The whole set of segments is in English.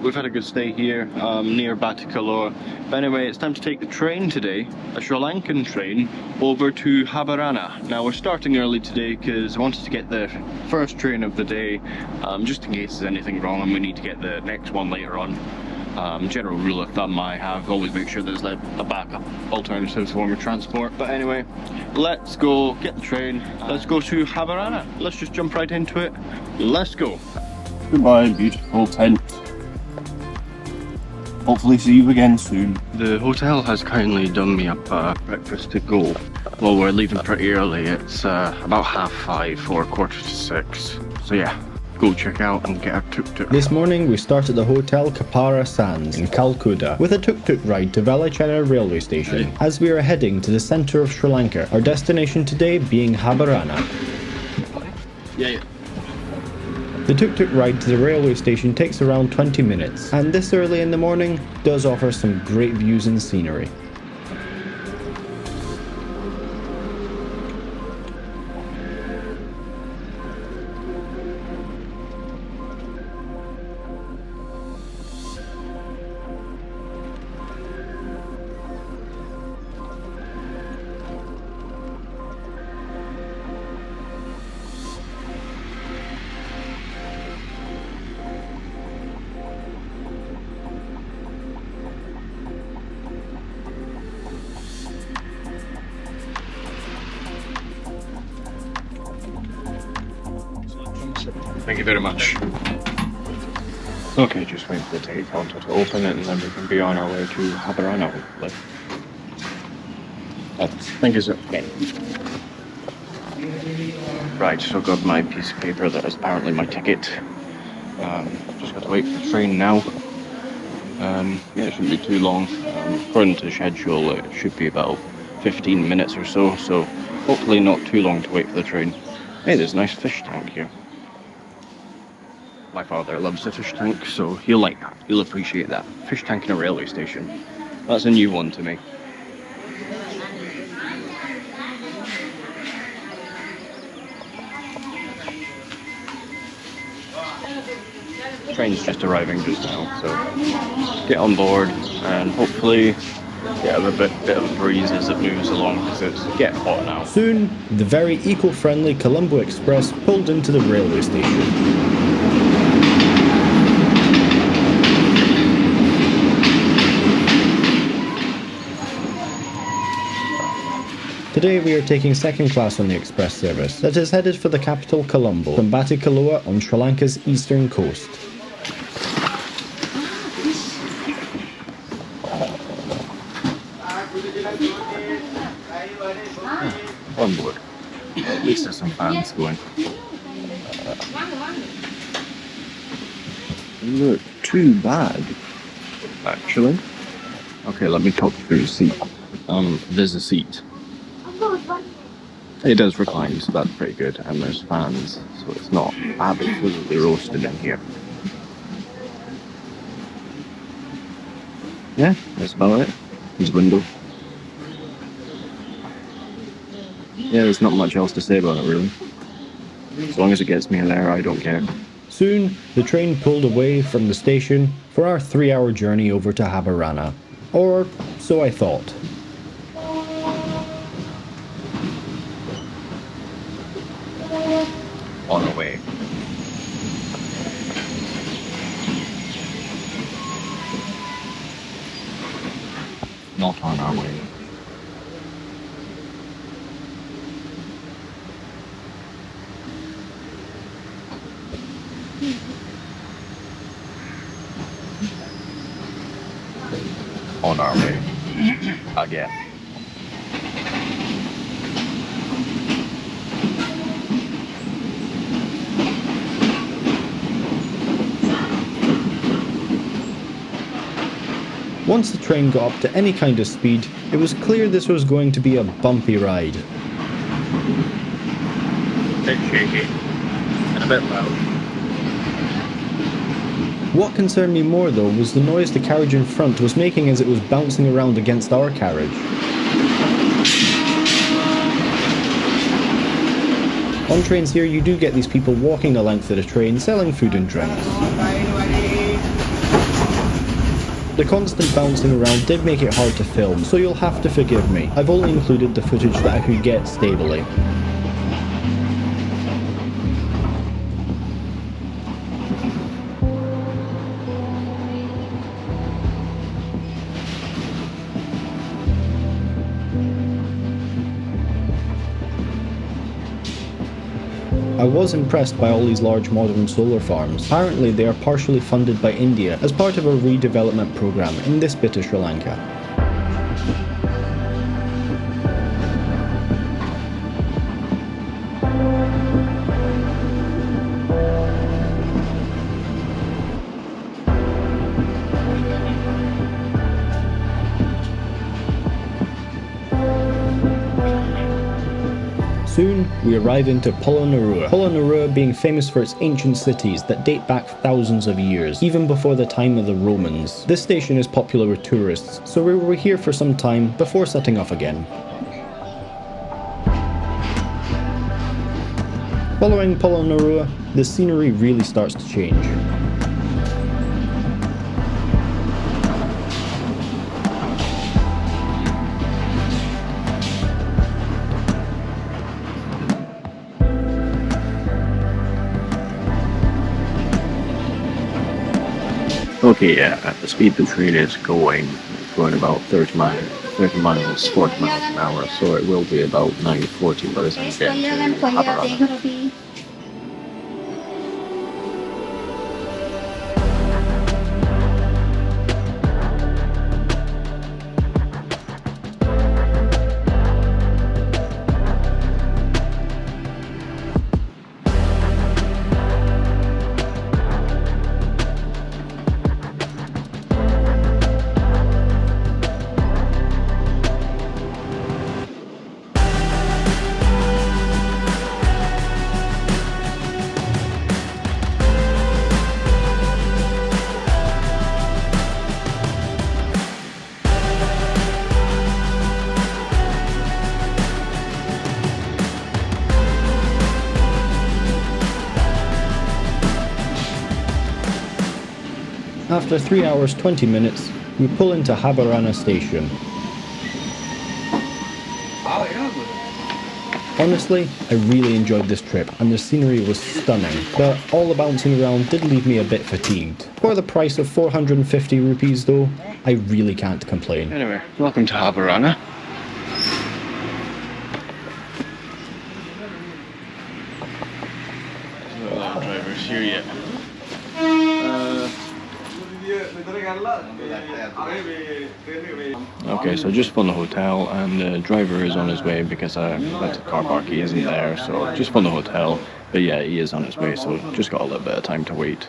we've had a good stay here near Batticaloa. But anyway, it's time to take the train today, a Sri Lankan train, over to Habarana. Now we're starting early today because I wanted to get the first train of the day, just in case there's anything wrong and we need to get the next one later on. General rule of thumb I have, always make sure there's like a backup alternative form of transport. But anyway, let's go get the train, let's go to Habarana. Let's just jump right into it. Let's go. Goodbye, beautiful tent. Hopefully see you again soon. The hotel has kindly done me up breakfast to go. Well, we're leaving pretty early. It's about 5:30 or 6:15. So yeah, go check out and get a tuk-tuk. This morning we start at the Hotel Kapara Sands in Kalkudah with a tuk-tuk ride to Valaichchenai railway station as we are heading to the centre of Sri Lanka, our destination today being Habarana. Yeah. The tuk-tuk ride to the railway station takes around 20 minutes, and this early in the morning does offer some great views and scenery. Thank you very much. Okay, just wait for the ticket counter to open it and then we can be on our way to Habarana. Thank you, sir. Right, so I've got my piece of paper that is apparently my ticket. Just got to wait for the train now. Yeah, it shouldn't be too long. According to the schedule, it should be about 15 minutes or so, so hopefully not too long to wait for the train. Hey, there's a nice fish tank here. My father loves the fish tank, so he'll like that. He'll appreciate that. Fish tank in a railway station. That's a new one to me. The train's just arriving just now, so get on board and hopefully get a bit of a breeze as it moves along because it's getting hot now. Soon, the very eco-friendly Colombo Express pulled into the railway station. Today we are taking second class on the express service that is headed for the capital Colombo from Batticaloa on Sri Lanka's eastern coast. On board. At least there's some fans going. Look, too bad. Actually. Okay, let me talk through the seat. There's a seat. It does recline, so that's pretty good, and there's fans, so it's not absolutely roasted in here. Yeah, that's about it. There's a window. Yeah, there's not much else to say about it, really. As long as it gets me there, I don't care. Soon, the train pulled away from the station for our 3-hour journey over to Habarana. Or so I thought. On our way. Not on our way. On our way. Again. Once the train got up to any kind of speed, it was clear this was going to be a bumpy ride. A bit shaky and a bit loud. What concerned me more though was the noise the carriage in front was making as it was bouncing around against our carriage. On trains here you do get these people walking the length of the train selling food and drinks. The constant bouncing around did make it hard to film, so you'll have to forgive me. I've only included the footage that I could get stably. I was impressed by all these large modern solar farms. Apparently they are partially funded by India as part of a redevelopment program in this bit of Sri Lanka. Soon, we arrive into Polonnaruwa. Polonnaruwa being famous for its ancient cities that date back thousands of years, even before the time of the Romans. This station is popular with tourists, so we were here for some time before setting off again. Following Polonnaruwa, the scenery really starts to change. Okay, yeah, at the speed the train is going about 40 miles an hour, so it will be about 9:40 by the time we get to Habarana. After 3 hours 20 minutes, we pull into Habarana station. Honestly, I really enjoyed this trip and the scenery was stunning, but all the bouncing around did leave me a bit fatigued. For the price of 450 rupees though, I really can't complain. Anyway, welcome to Habarana. There's no lab drivers here yet. Okay, so just found the hotel and the driver is on his way because I went to the car park, he isn't there, so just found the hotel, but yeah, he is on his way, so just got a little bit of time to wait.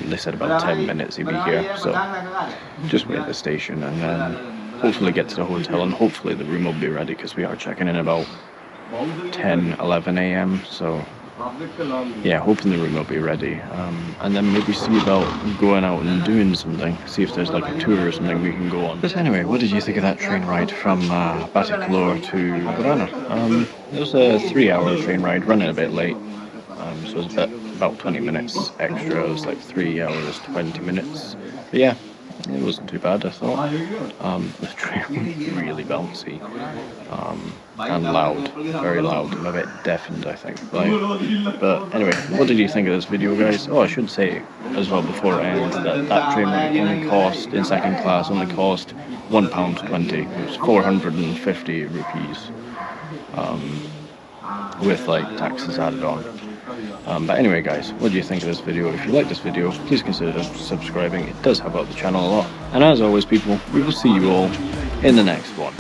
They said about 10 minutes he'd be here, so just wait at the station and then hopefully get to the hotel and hopefully the room will be ready because we are checking in about 10-11 a.m. so yeah, hoping the room will be ready, and then maybe see about going out and doing something, see if there's like a tour or something we can go on. But anyway, what did you think of that train ride from Batticaloa to Habarana? It was a 3-hour train ride, running a bit late, so it was about 20 minutes extra. It was like 3 hours 20 minutes, but yeah, it wasn't too bad, I thought. The train was really bouncy and loud, very loud. I'm a bit deafened, I think. But anyway, what did you think of this video, guys? Oh, I should say as well before I end that train ride only cost, in second class, only cost £1.20. It was 450 rupees with like taxes added on. But anyway, guys, what do you think of this video? If you like this video, please consider subscribing. It does help out the channel a lot. And as always, people, we will see you all in the next one.